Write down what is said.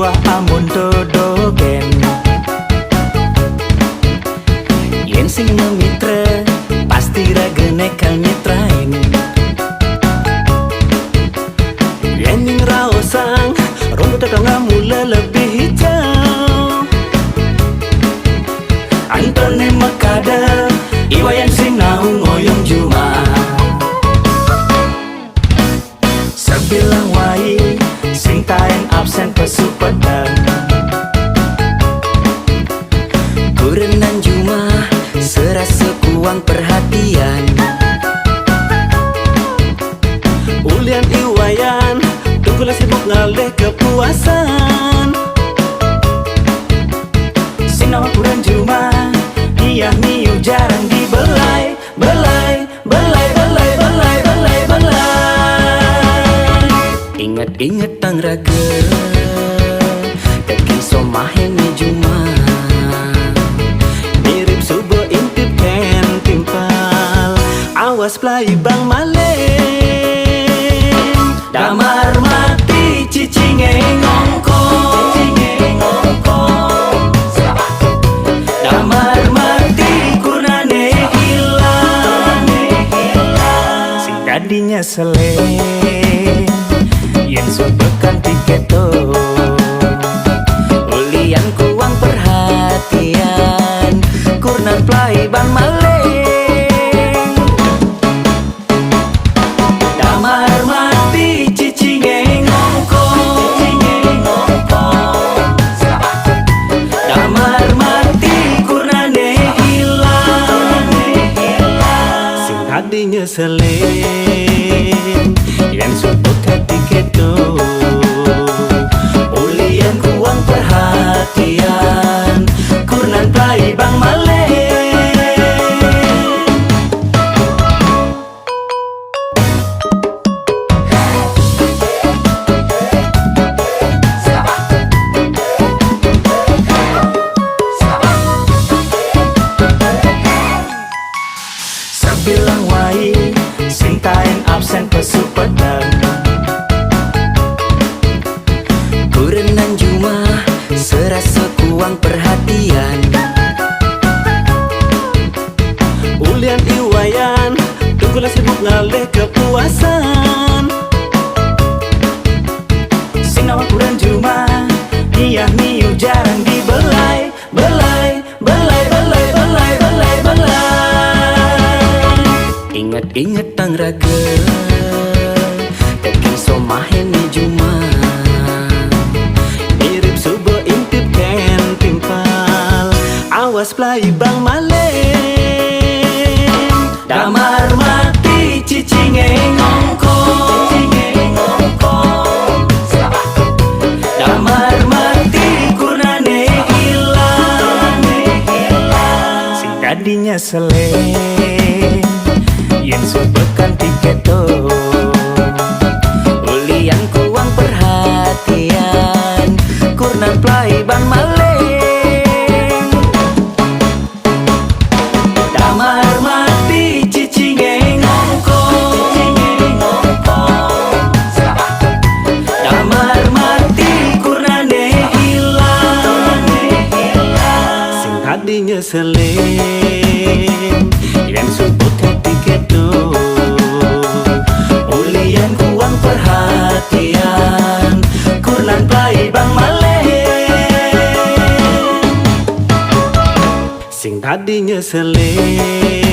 buah amun dodogen. Yen sing memitra pasti ragene kal nyetrain. Yen ning raosang rambut mula lebih hijau. Antone makada iwayan sing naung ngoyong juma. Sebilang wai sing taen absen pesu pedang. Kurenan juma serasa kuang perhatian. Ulian iwayan tunggulah sibuk ngalih kepuasan. Sing nama kuren juma iya niu jarang dibelai. Belai, belai, belai, belai, belai, belai. Ingat-ingat tang raga daging somahen ni juma. Mirip subuh intip ken timpal. Awas pelai bang malem. Damar mati cicinge ngongko. Damar mati kurnane hilang. Sing tadinya seleng yen subekan tiketo. Ulian kuang perhatian kurnan play bang maleng. Damar mati cicinge ngongko. Damar mati kurnane hilang. Sing tadinya seleng yen subekan tiketo. Ulian kuang perhatian kurnan play bang maleng. Sebilang wai sing taen absen pesu pedang. Kurenan juma serasa kuang perhatian. Ulian iwayan tunggulah sibuk ngalih kepuasan. Sing nama kuren juma iya niu jarang dibelai. Belai, belai, belai, belai, belai, belai. Ingat-ingat tang raga daging somahen ni juma. Mirip subuh intip ken timpal. Awas pelai bang maleng. Damar mati cicinge ngongko. Damar mati kurnane hilang. Sing tadinya seleng yen subekan tiketo. Ulian kuang perhatian kurnan play bang maleng. Damar mati cicinge ngongko. Damar mati kurnane hilang. Sing tadinya seleng yen subekan tiketo. Ulian kuang perhatian kurnan play bang maleng. Sing tadinya seleng